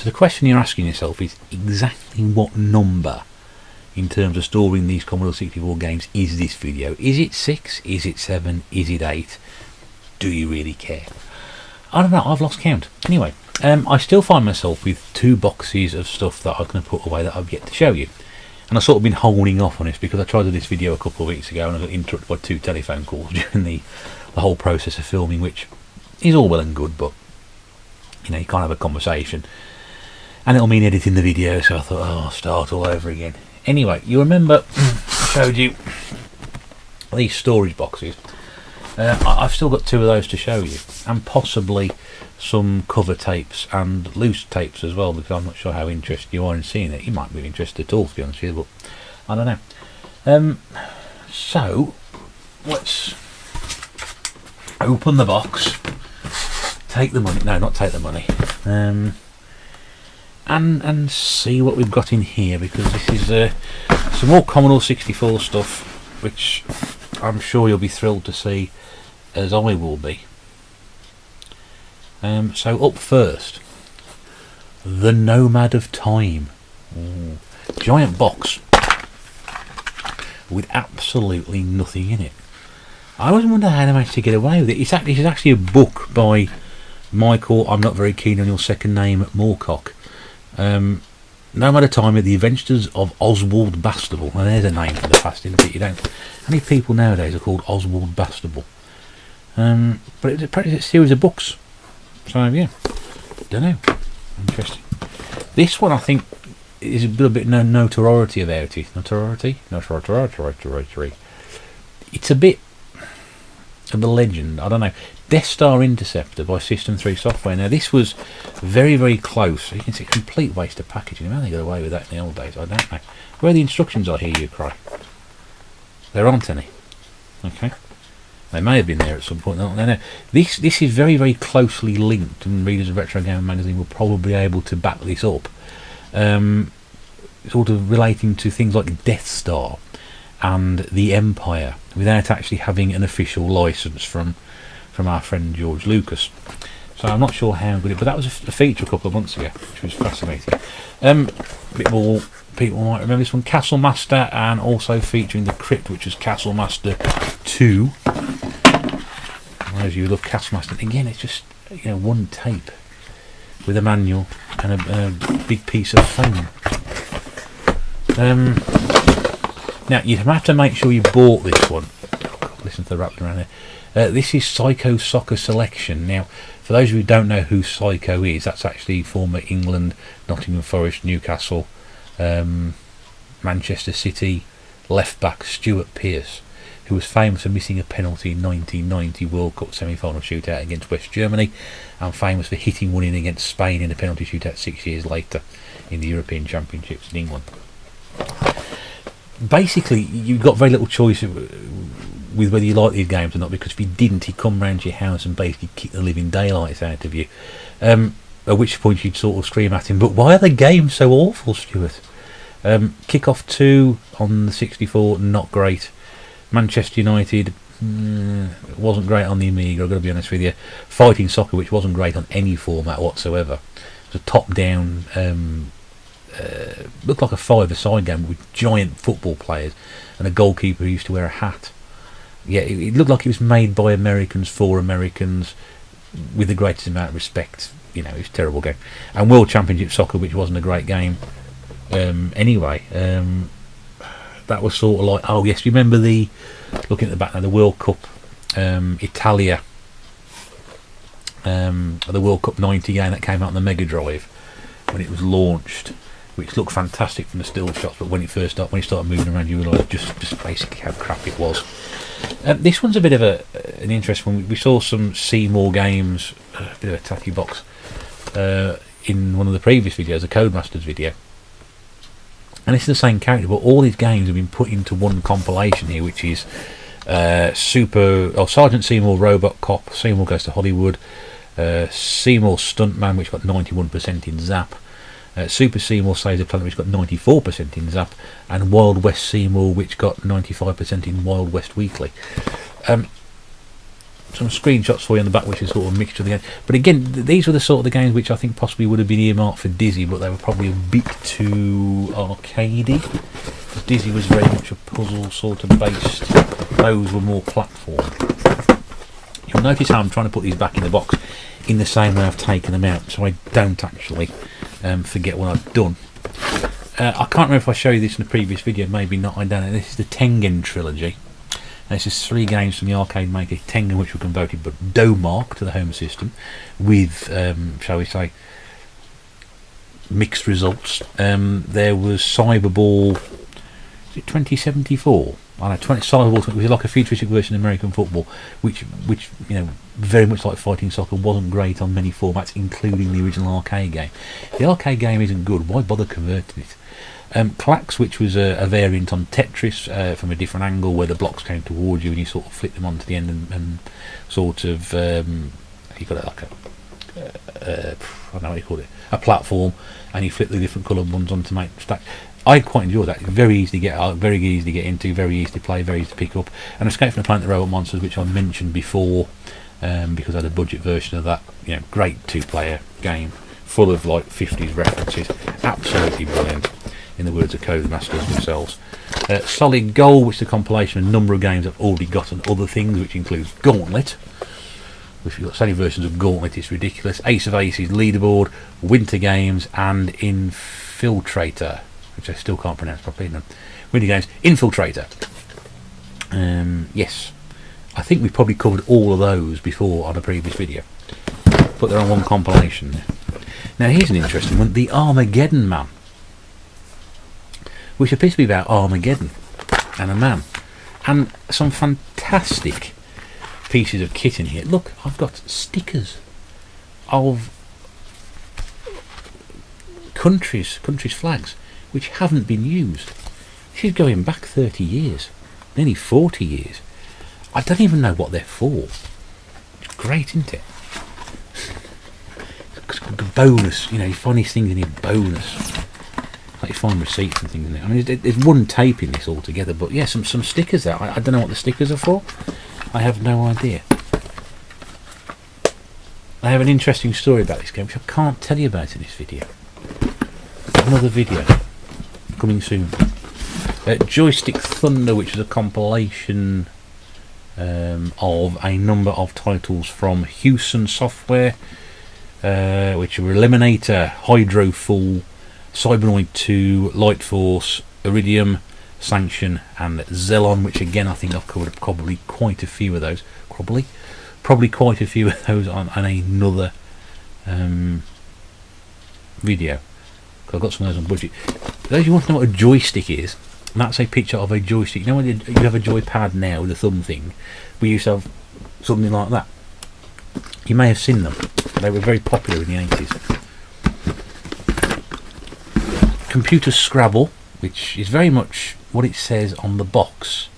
So the question you're asking yourself is exactly what number in terms of storing these Commodore 64 games is this video? Is it 6? Is it 7? Is it 8? Do you really care? I don't know, I've lost count. Anyway, I still find myself with 2 boxes of stuff that I'm going to put away that I've yet to show you. And I've sort of been holding off on this because I tried to do this video a couple of weeks ago and I got interrupted by 2 telephone calls during the whole process of filming, which is all well and good, but you know, you can't have a conversation and it'll mean editing the video, so I thought, oh, I'll start all over again. Anyway, you remember I showed you these storage boxes. I've still got 2 of those to show you, and possibly some cover tapes and loose tapes as well, because I'm not sure how interested you are in seeing it. You might be interested at all, to be honest with you, but I don't know. So let's open the box, take the money, no, not take the money, and see what we've got in here, because this is some more Commodore 64 stuff, which I'm sure you'll be thrilled to see, as I will be. So up first, the Nomad of Time. Ooh. Giant box with absolutely nothing in it. I always wonder how they managed to get away with it. This is actually a book by Michael, I'm not very keen on your second name, Moorcock. Nomad of Time are the Adventures of Oswald Bastable. Well, there's a name for the past, isn't it? You don't. How many people nowadays are called Oswald Bastable? But it's a series of books. So yeah, don't know. Interesting. This one I think is a little bit notoriety about it. Notoriety. It's a bit of a legend. I don't know. Death Star Interceptor by System 3 Software. Now this was very, very close. You can see a complete waste of packaging. How they got away with that in the old days, I don't know. Where are the instructions, I hear you cry? There aren't any. Okay. They may have been there at some point. No. This is very, very closely linked, and readers of Retro Gamer magazine will probably be able to back this up. Sort of relating to things like Death Star and the Empire, without actually having an official license from our friend George Lucas. So I'm not sure how good it, but that was a feature a couple of months ago, which was fascinating. A bit more people might remember this one, Castle Master, and also featuring the Crypt, which was Castle Master 2. As you look, Castle Master again, it's just, you know, one tape with a manual and a big piece of foam. Now you have to make sure you bought this one. Oh God, listen to the rattling around there. This is Psycho Soccer Selection. Now, for those of you who don't know who Psycho is, that's actually former England, Nottingham Forest, Newcastle, Manchester City left back Stuart Pearce, who was famous for missing a penalty in 1990 World Cup semi-final shootout against West Germany, and famous for hitting one in against Spain in a penalty shootout 6 years later in the European Championships in England. Basically, you've got very little choice with whether you like these games or not, because if you didn't, he'd come round to your house and basically kick the living daylights out of you. At which point you'd sort of scream at him, "But why are the games so awful, Stuart?" Kick-Off 2 on the 64, not great. Manchester United, wasn't great on the Amiga, I've got to be honest with you. Fighting Soccer, which wasn't great on any format whatsoever. It was a top-down, looked like a five-a-side game with giant football players and a goalkeeper who used to wear a hat. Yeah, it looked like it was made by Americans for Americans, with the greatest amount of respect. You know, it was a terrible game. And World Championship Soccer, which wasn't a great game anyway. That was sort of like, oh yes, remember looking at the back now, the World Cup Italia, the World Cup 90 game that came out on the Mega Drive when it was launched, which looked fantastic from the still shots, but when it started moving around, you realised just basically how crap it was. This one's a bit of an interesting one. We saw some Seymour games, a bit of a tacky box, in one of the previous videos, a Codemasters video. And it's the same character, but all these games have been put into one compilation here, which is Sergeant Seymour Robot Cop, Seymour Goes to Hollywood, Seymour Stuntman, which got 91% in Zap, Super Seymour Saves the Planet, which got 94% in Zap, and Wild West Seymour, which got 95% in Wild West Weekly. some screenshots for you on the back, which is sort of a mixture of the game. But again, these were the sort of the games which I think possibly would have been earmarked for Dizzy, but they were probably a bit too arcadey. Dizzy was very much a puzzle sort of based. Those were more platform. You'll notice how I'm trying to put these back in the box in the same way I've taken them out, so I don't actually forget what I've done. I can't remember if I showed you this in a previous video, maybe not, I don't know. This is the Tengen trilogy. This is 3 games from the arcade maker Tengen, which were converted but Domark to the home system with, shall we say, mixed results. There was Cyberball, is it 2074? I know, Cyberball, which was like a futuristic version of American football, which you know, very much like fighting soccer, wasn't great on many formats, including the original arcade game. The arcade game isn't good, why bother converting it? Klax, which was a variant on Tetris from a different angle, where the blocks came towards you and you sort of flick them onto the end and sort of you got it like I don't know what you call it, a platform, and you flip the different coloured ones on to make stack. I quite enjoy that. Very easy to get out, very easy to get into, very easy to play, very easy to pick up. And Escape from the Planet of the Robot Monsters, which I mentioned before, because I had a budget version of that. You know, great 2-player game, full of like 50s references, absolutely brilliant. In the words of Codemasters themselves. Solid Gold, which is a compilation of a number of games I've already got and other things, which includes Gauntlet. If you've got so many versions of Gauntlet, it's ridiculous. Ace of Aces, Leaderboard, Winter Games, and Infiltrator, which I still can't pronounce properly. No. Winter Games, Infiltrator. Yes, I think we've probably covered all of those before on a previous video, but they're on one compilation. Now here's an interesting one, the Armageddon Man, which appears to be about Armageddon and a man, and some fantastic pieces of kit in here. Look, I've got stickers of countries' flags which haven't been used. She's going back 30 years, nearly 40 years. I don't even know what they're for. It's great, isn't it? Bonus, you know, you find these things in here, bonus. Like you find receipts and things in it. I mean, there's one tape in this altogether, but yeah, some stickers there. I don't know what the stickers are for. I have no idea. I have an interesting story about this game, which I can't tell you about in this video. Another video coming soon. Joystick Thunder, which is a compilation of a number of titles from Hewson Software, which are Eliminator, Hydrofall, Cybernoid 2, Light Force, Iridium, Sanction, and Zelon, which again I think I've covered probably quite a few of those. Probably quite a few of those on another video. I've got some of those on budget. For those who want to know what a joystick is, that's a picture of a joystick. You know when you have a joypad now with a thumb thing? We used to have something like that. You may have seen them. They were very popular in the 80s. Computer Scrabble, which is very much what it says on the box.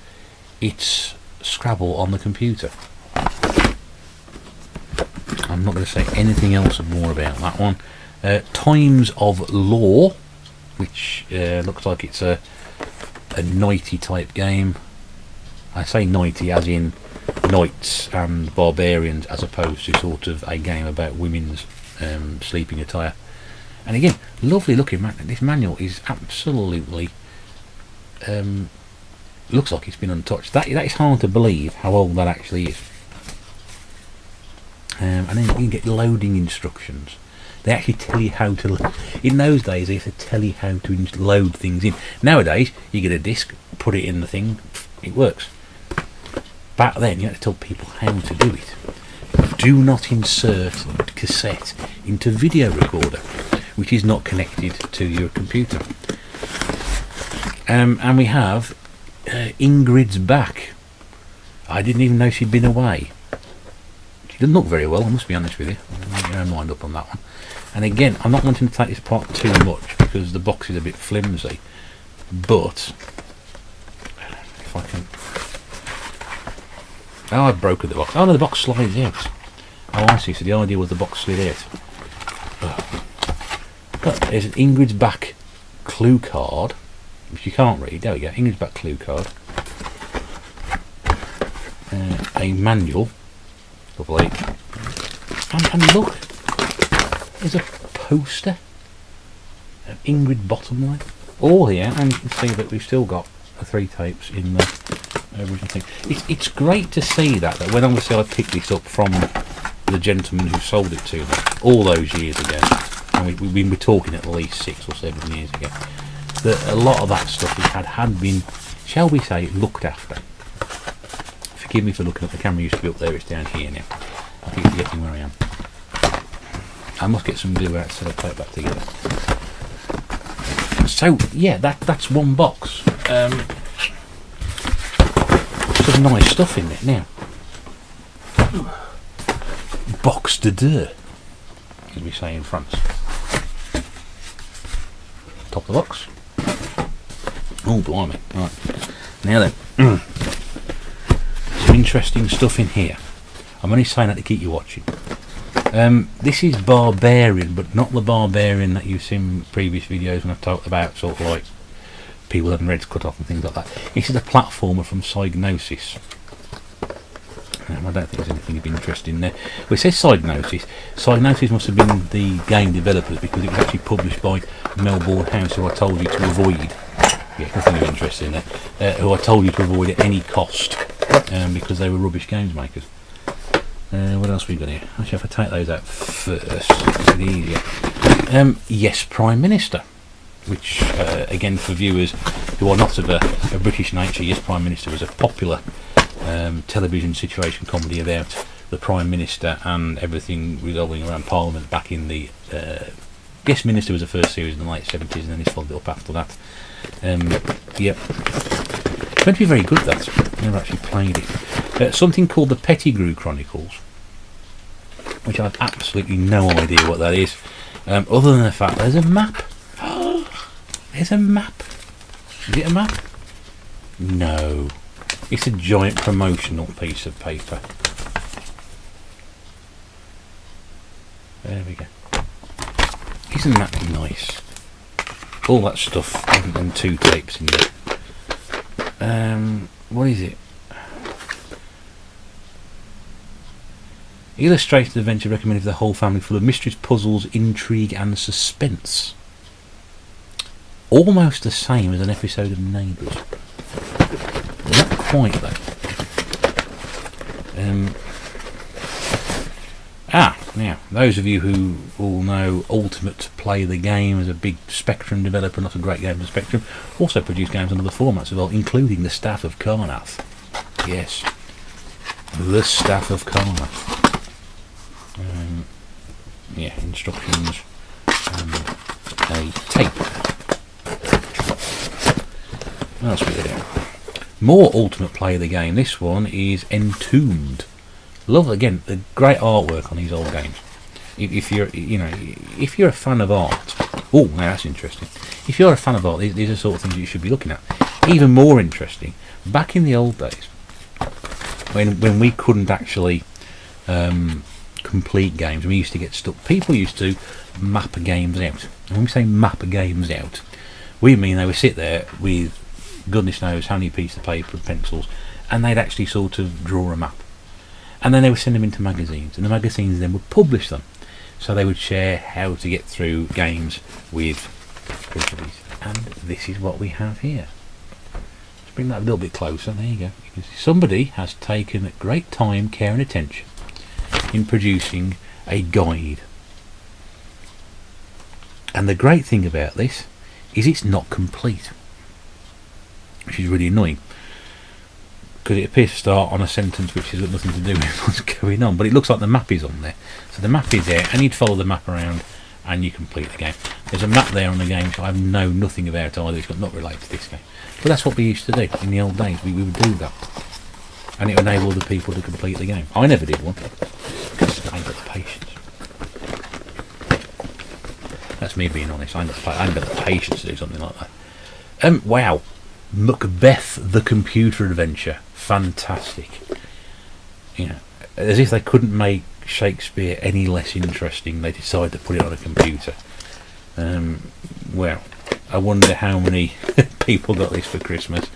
It's Scrabble on the computer. I'm not going to say anything else more about that one. Times of Law, which looks like it's a knighty type game. I say knighty as in knights and barbarians, as opposed to sort of a game about women's sleeping attire. And again, lovely looking manual. This manual is absolutely looks like it's been untouched. That is hard to believe how old that actually is. And then you can get loading instructions. They actually tell you how to. In those days, they used to tell you how to load things in. Nowadays, you get a disc, put it in the thing, it works. Back then, you had to tell people how to do it. Do not insert cassette into video recorder, which is not connected to your computer. And we have Ingrid's back. I didn't even know she'd been away. She doesn't look very well, I must be honest with you. Make your own mind up on that one. And again, I'm not wanting to take this apart too much because the box is a bit flimsy. But if I can. Oh, I've broken the box. Oh no, the box slides out. Oh, I see. So the idea was the box slid out. But there's an Ingrid's back clue card, which you can't read. There we go. Ingrid's back clue card. A manual Lovely. And look, there's a poster of Ingrid Bottomley. All here, and you can see that we've still got the 3 tapes in the original thing. It's great to see that when obviously I picked this up from the gentleman who sold it to me all those years ago, and we've been talking at least 6 or 7 years ago, that a lot of that stuff had been, shall we say, looked after. Forgive me for looking up, the camera used to be up there, it's down here now. I keep forgetting where I am. I must get some glue out so I put it back together. So yeah, that's one box. Some nice stuff in there now. Box de deux, as we say in France. Top of the box. Oh blimey! Right, now then, some interesting stuff in here. I'm only saying that to keep you watching. This is Barbarian, but not the Barbarian that you've seen in previous videos when I've talked about sort of like people having reds cut off and things like that. This is a platformer from Psygnosis. I don't think there's anything of interest in there. Well, it says Psygnosis. Psygnosis must have been the game developers, because it was actually published by Melbourne House, who I told you to avoid. Yeah, nothing of interest in there. Who I told you to avoid at any cost, because they were rubbish games makers. What else we got here? Actually, if I take those out first, it's a bit easier. Yes, Prime Minister, which again for viewers who are not of a British nature, Yes, Prime Minister was a popular television situation comedy about the Prime Minister and everything revolving around Parliament back in the Yes Minister was the first series in the late 70s, and then it's followed up after that. Yep. It's meant to be very good, that. I've never actually played it. Something called the Pettigrew Chronicles, which I've absolutely no idea what that is, other than the fact there's a map. There's a map. Is it a map? No. It's a giant promotional piece of paper. There we go. Isn't that nice? All that stuff and 2 tapes in there. What is it? Illustrated adventure recommended for the whole family, full of mysteries, puzzles, intrigue and suspense. Almost the same as an episode of Neighbours. Not quite though. Now, those of you who all know Ultimate Play the Game as a big Spectrum developer, not a great game for Spectrum, also produced games on other formats as well, including the Staff of Karnath. Yes, the Staff of Karnath. Yeah, instructions and a tape. What else we got here? More Ultimate Play the Game. This one is Entombed. Love, again, the great artwork on these old games. If you're a fan of art, oh, now that's interesting. If you're a fan of art, these are the sort of things you should be looking at. Even more interesting, back in the old days, when we couldn't actually complete games, we used to get stuck. People used to map games out. And when we say map games out, we mean they would sit there with goodness knows how many pieces of paper and pencils, and they'd actually sort of draw a map. And then they would send them into magazines, and the magazines then would publish them. So they would share how to get through games with everybody. And this is what we have here. Let's bring that a little bit closer. There you go. You can see somebody has taken great time, care and attention in producing a guide. And the great thing about this is it's not complete, which is really annoying, because it appears to start on a sentence which has got nothing to do with what's going on, but it looks like the map is on there. So the map is there, and you'd follow the map around and you complete the game. There's a map there on the game which I know nothing about either. It's not related to this game, but that's what we used to do in the old days. We would do that, and it enabled the people to complete the game. I never did one because I ain't got the patience. That's me being honest. I ain't got the patience to do something like that. Wow, Macbeth the Computer Adventure. Fantastic. You know, as if they couldn't make Shakespeare any less interesting, they decided to put it on a computer. Well, I wonder how many people got this for Christmas.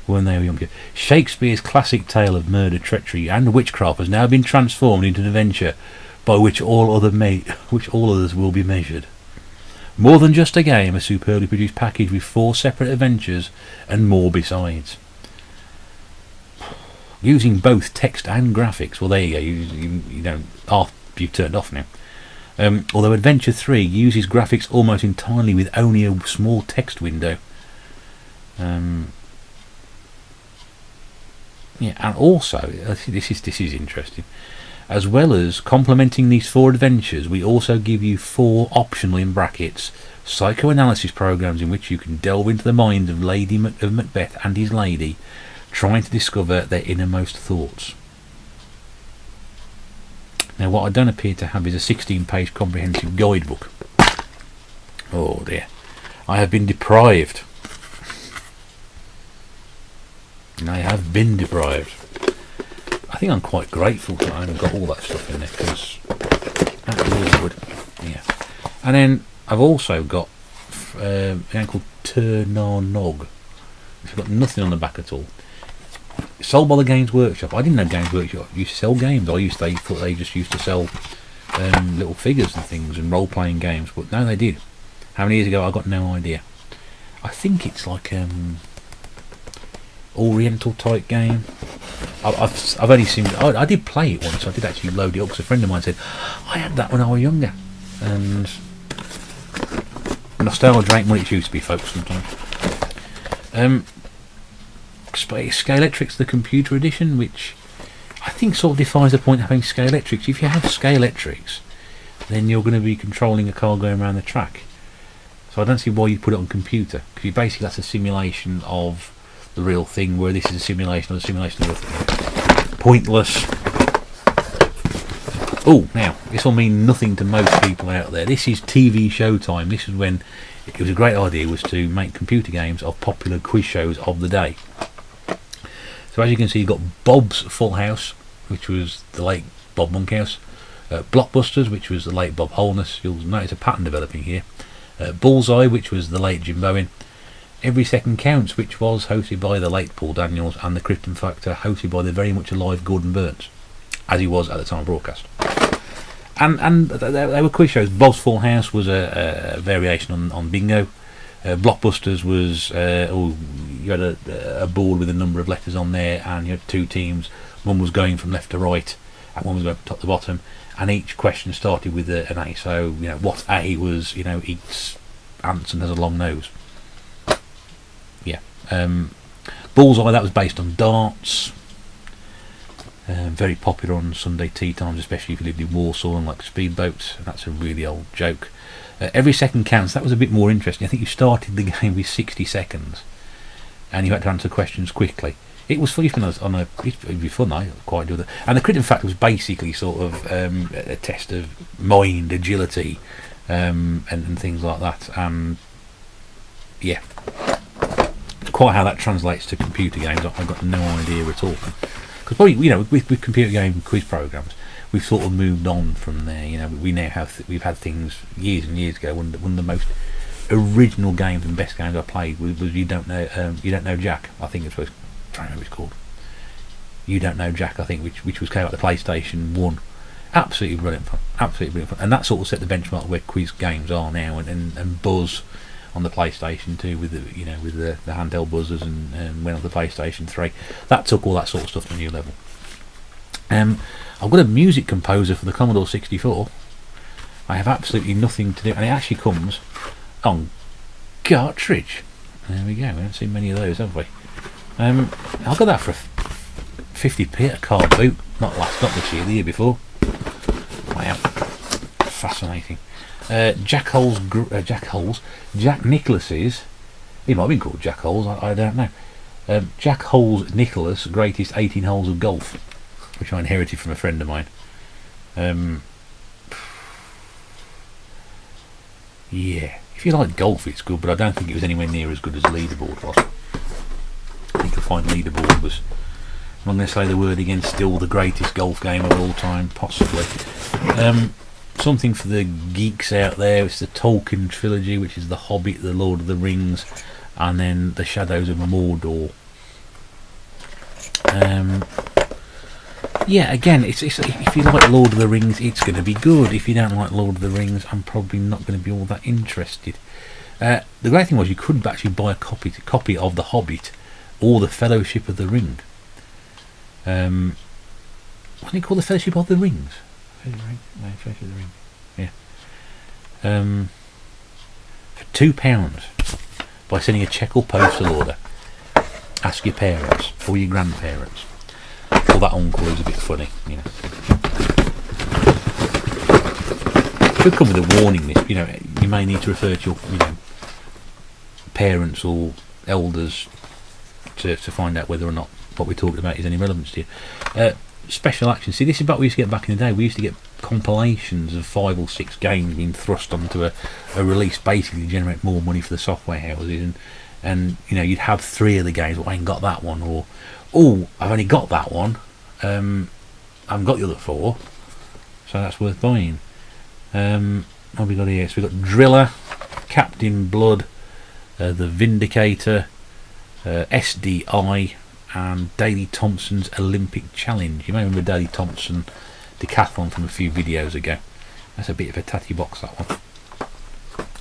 when they were younger. Shakespeare's classic tale of murder, treachery, and witchcraft has now been transformed into an adventure by which all others will be measured. More than just a game, a superbly produced package with 4 separate adventures and more besides. Using both text and graphics. Well, there you go. You don't. You've turned off now. Although Adventure 3 uses graphics almost entirely with only a small text window. Yeah, and also this is interesting. As well as complementing these 4 adventures, we also give you 4 optional in brackets psychoanalysis programs in which you can delve into the mind of of Macbeth and his lady, trying to discover their innermost thoughts. Now, what I don't appear to have is a 16-page comprehensive guidebook. Oh dear, I have been deprived. I have been deprived. I think I'm quite grateful that I haven't got all that stuff in there, because that's really good. Yeah. And then I've also got a game called Turnanog. It's got nothing on the back at all. Sold by the Games Workshop. I didn't know Games Workshop used to sell games. They thought they just used to sell little figures and things and role-playing games, but no, they did. How many years ago? I got no idea. I think it's like Oriental type game. I've only seen. I did play it once. I did actually load it up because a friend of mine said I had that when I was younger, and nostalgia drank what it used to be, folks. Sometimes. Scalextrics, the computer edition, which I think sort of defies the point of having Scalextrics. If you have Scalextrics, then you're going to be controlling a car going around the track. So I don't see why you put it on computer, because basically that's a simulation of the real thing, where this is a simulation of the simulation of the real thing. Pointless. Oh, now this will mean nothing to most people out there. This is TV show time. This is when it was a great idea, was to make computer games of popular quiz shows of the day. So as you can see, you've got Bob's Full House, which was the late Bob Monkhouse. Blockbusters, which was the late Bob Holness. You'll notice a pattern developing here. Bullseye, which was the late Jim Bowen. Every Second Counts, which was hosted by the late Paul Daniels, and the Krypton Factor, hosted by the very much alive Gordon Burns, as he was at the time of broadcast. And they were quiz shows. Bob's Full House was a variation on Bingo. Blockbusters was you had a board with a number of letters on there, and you had 2 teams. One was going from left to right, and one was going from top to bottom. And each question started with an A. So what A was eats ants and has a long nose. Yeah. Bullseye, that was based on darts. Very popular on Sunday tea times, especially if you lived in Warsaw and like speedboats. That's a really old joke. Every Second Counts, that was a bit more interesting. I think you started the game with 60 seconds and you had to answer questions quickly. It was fun. It'd be fun. I quite do that. And the Krypton Factor was basically sort of a test of mind, agility, and things like that. Yeah, quite how that translates to computer games, I've got no idea at all. Because probably with computer game quiz programs, we've sort of moved on from there. We now have we've had things years and years ago. One of the most original games and best games I played was You Don't Know Jack. I think it's what I don't know what it's called. You Don't Know Jack, I think, which was came out the PlayStation 1. Absolutely brilliant fun. Absolutely brilliant fun. And that sort of set the benchmark where quiz games are now, and Buzz on the PlayStation 2 with the handheld buzzers, and went on the PlayStation 3. That took all that sort of stuff to a new level. I've got a music composer for the Commodore 64. I have absolutely nothing to do, and it actually comes on cartridge. There we go. We haven't seen many of those, have we? I got that for 50p at a car boot. Not this year, the year before. Wow, fascinating. Jack Nicklaus's. He might have been called Jack Holes. I don't know. Jack Holes Nicholas' greatest 18 holes of golf, which I inherited from a friend of mine. Yeah, if you like golf, it's good, but I don't think it was anywhere near as good as Leaderboard was. I think you'll find Leaderboard was, I'm not going to say the word again, still the greatest golf game of all time, possibly. Something for the geeks out there. It's the Tolkien trilogy, which is The Hobbit, The Lord of the Rings, and then The Shadows of Mordor. Yeah, again, it's if you like Lord of the Rings, it's going to be good. If you don't like Lord of the Rings, I'm probably not going to be all that interested. The great thing was you could actually buy a copy of The Hobbit or The Fellowship of the Ring. What do you call The Fellowship of the Rings? Fellowship of the Ring. Yeah. For £2 by sending a cheque or postal order. Ask your parents or your grandparents or that uncle who's a bit funny, you know. Should come with a warning. This, you know, you may need to refer to your, you know, parents or elders to find out whether or not what we're talking about is any relevance to you. Special action. See, this is what we used to get back in the day. We used to get compilations of 5 or 6 games being thrust onto a release, basically to generate more money for the software houses, and you know, you'd have 3 of the games. Well, I ain't got that one, or I've only got that one. I haven't got the other 4, so that's worth buying. What have we got here? So we've got Driller, Captain Blood, the Vindicator, SDI, and Daley Thompson's Olympic Challenge. You may remember Daley Thompson decathlon from a few videos ago. That's a bit of a tatty box, that one.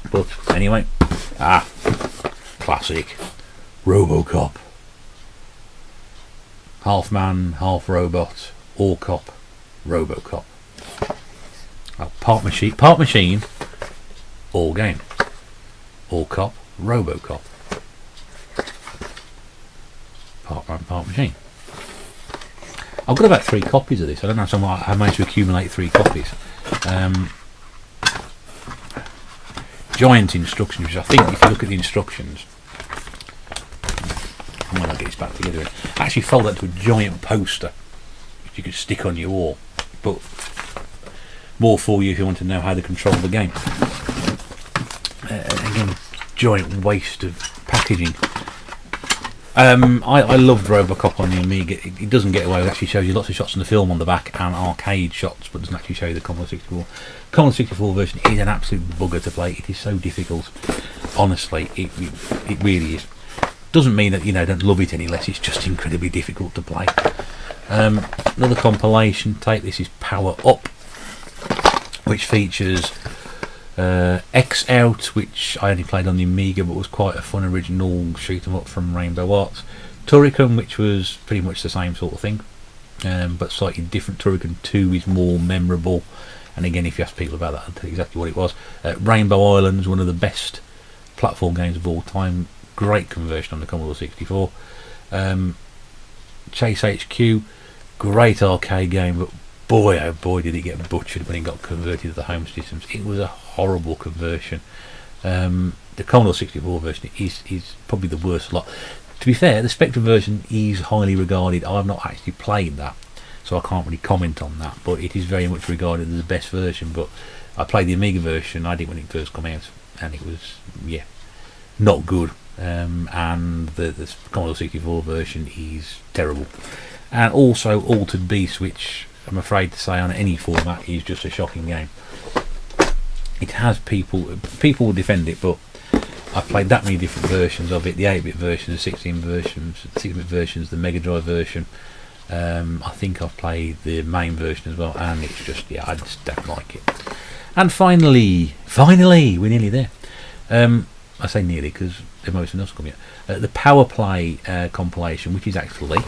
But anyway, classic RoboCop. Half man, half robot, all cop, RoboCop. Part machine, all game. All cop, RoboCop. Part man, part machine. I've got about 3 copies of this. I don't know how I managed to accumulate 3 copies. Giant instructions, which I think if you look at the instructions, I might not get this back together. Actually fold that to a giant poster which you could stick on your wall. But more for you if you want to know how to control the game. Again, giant waste of packaging. I loved RoboCop on the Amiga. It doesn't get away. It actually shows you lots of shots in the film on the back and arcade shots, but doesn't actually show you the Commodore 64. Commodore 64 version is an absolute bugger to play. It is so difficult. Honestly, it really is. Doesn't mean that, you know, don't love it any less. It's just incredibly difficult to play. Another compilation tape. This is Power Up, which features X Out, which I only played on the Amiga but was quite a fun original shoot 'em up from Rainbow Arts. Turrican, which was pretty much the same sort of thing, but slightly different. Turrican 2 is more memorable, and again, if you ask people about that, I'll tell you exactly what it was. Rainbow Islands, one of the best platform games of all time. Great conversion on the Commodore 64. Chase HQ, great arcade game, but boy oh boy did it get butchered when it got converted to the home systems. It was a horrible conversion. The Commodore 64 version is probably the worst lot. To be fair, the Spectrum version is highly regarded. I've not actually played that, so I can't really comment on that, but it is very much regarded as the best version. But I played the Amiga version. I did when it first came out, and it was, yeah, not good. And the Commodore 64 version is terrible. And also Altered Beast, which I'm afraid to say on any format is just a shocking game. It has people will defend it, but I've played that many different versions of it: the 8-bit versions, the 16-bit versions, the Mega Drive version. I think I've played the main version as well, and it's just, yeah, I just don't like it. And finally, we're nearly there. I say nearly because there's most of us coming out. The Power Play compilation, which is actually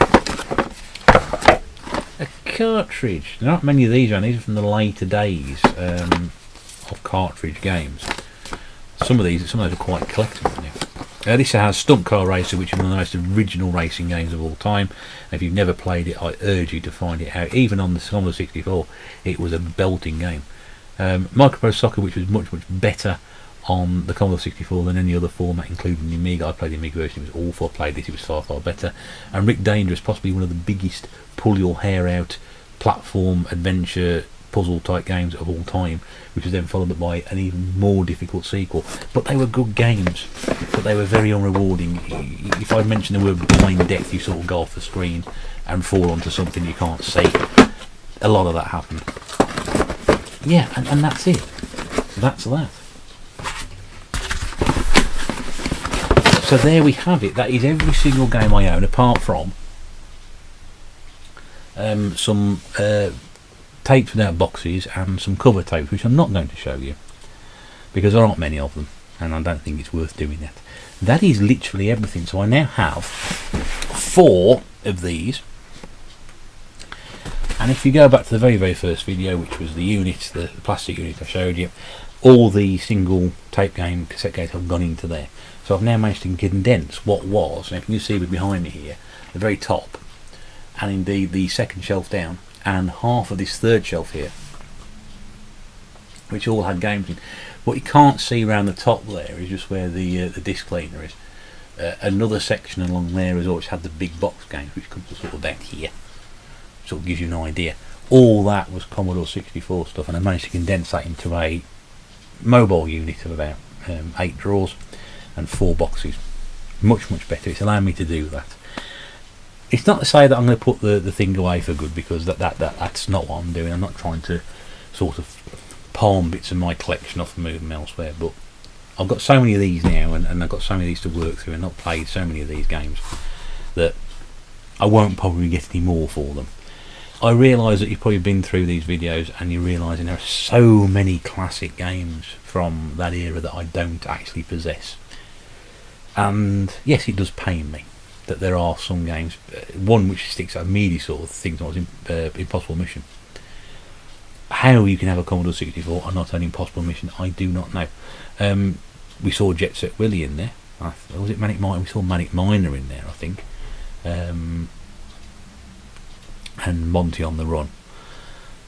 a cartridge. There aren't many of these around. These are from the later days of cartridge games. Some of those are quite collectible now. This has Stunt Car Racer, which is one of the most original racing games of all time. And if you've never played it, I urge you to find it out. Even on the Commodore 64, it was a belting game. Microprose Soccer, which was much better on the Commodore 64 than any other format, including the Amiga. I played the Amiga version. It was awful. I played this. It was far better. And Rick Dangerous, possibly one of the biggest pull your hair out platform adventure puzzle type games of all time, which was then followed up by an even more difficult sequel. But they were good games, but they were very unrewarding. If I mention the word blind death, you sort of go off the screen and fall onto something you can't see. A lot of that happened. Yeah, and that's it. That's that. So there we have it. That is every single game I own, apart from some tapes without boxes and some cover tapes, which I'm not going to show you because there aren't many of them, and I don't think it's worth doing that. That is literally everything. So I now have 4 of these, and if you go back to the very first video, which was the unit, the plastic unit I showed you, all the single tape game cassette games have gone into there. So I've now managed to condense what was, and if you can see behind me here, the very top, and indeed the second shelf down, and half of this third shelf here, which all had games in. What you can't see around the top there is just where the disc cleaner is. Another section along there has always had the big box games, which comes to sort of down here. Sort of gives you an idea. All that was Commodore 64 stuff, and I managed to condense that into a mobile unit of about 8 drawers and 4 boxes. Much better. It's allowing me to do that. It's not to say that I'm going to put the thing away for good, because that's not what I'm doing. I'm not trying to sort of palm bits of my collection off and move them elsewhere, but I've got so many of these now, and I've got so many of these to work through, and I've played so many of these games that I won't probably get any more for them. I realise that you've probably been through these videos and you're realising there are so many classic games from that era that I don't actually possess. And yes, it does pain me that there are some games. One which sticks out immediately sort of thinks was Impossible Mission. How you can have a Commodore 64 and not an Impossible Mission, I do not know. We saw Jet Set Willy in there. Was it Manic Miner? We saw Manic Miner in there, I think. And Monty on the Run.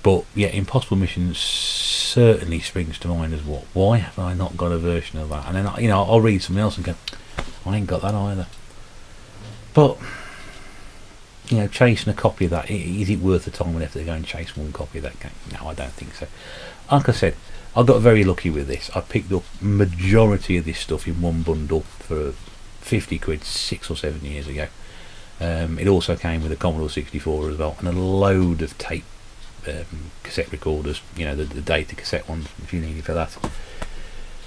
But yeah, Impossible Mission certainly springs to mind as what. Why have I not got a version of that? And then I'll read something else and go, I ain't got that either. But chasing a copy of that, is it worth the time and effort to go and chase one copy of that game? No, I don't think so. Like I said, I got very lucky with this. I picked up majority of this stuff in one bundle for 50 quid 6 or 7 years ago. It also came with a Commodore 64 as well, and a load of tape cassette recorders, the data cassette ones if you needed for that.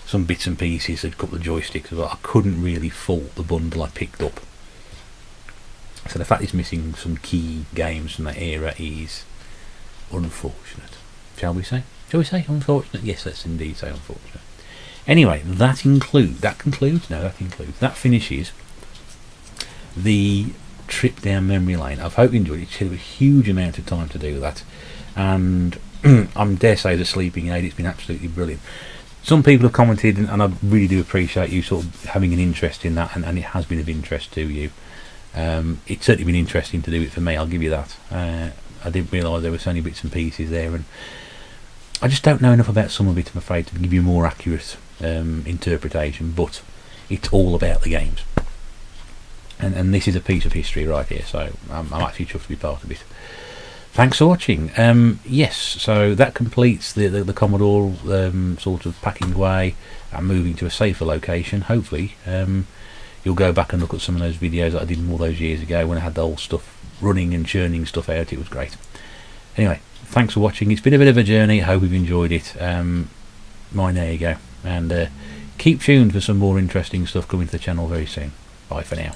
Some bits and pieces, a couple of joysticks as well. I couldn't really fault the bundle I picked up. So the fact it's missing some key games from that era is unfortunate. Shall we say unfortunate? Yes, let's indeed say unfortunate. Anyway, that finishes the trip down memory lane. I hope you enjoyed it. It took a huge amount of time to do that, and I dare say the sleeping aid, it's been absolutely brilliant. Some people have commented, and I really do appreciate you sort of having an interest in that, and it has been of interest to you. It's certainly been interesting to do it for me, I'll give you that. I didn't realise there were so many bits and pieces there, and I just don't know enough about some of it, I'm afraid, to give you more accurate interpretation, but it's all about the games. And this is a piece of history right here, so I'm actually chuffed to be part of it. Thanks for watching. Yes, so that completes the Commodore sort of packing away and moving to a safer location. Hopefully you'll go back and look at some of those videos that I did all those years ago when I had the whole stuff running and churning stuff out. It was great. Anyway, thanks for watching. It's been a bit of a journey. I hope you've enjoyed it. Mine, there you go. And keep tuned for some more interesting stuff coming to the channel very soon. Bye for now.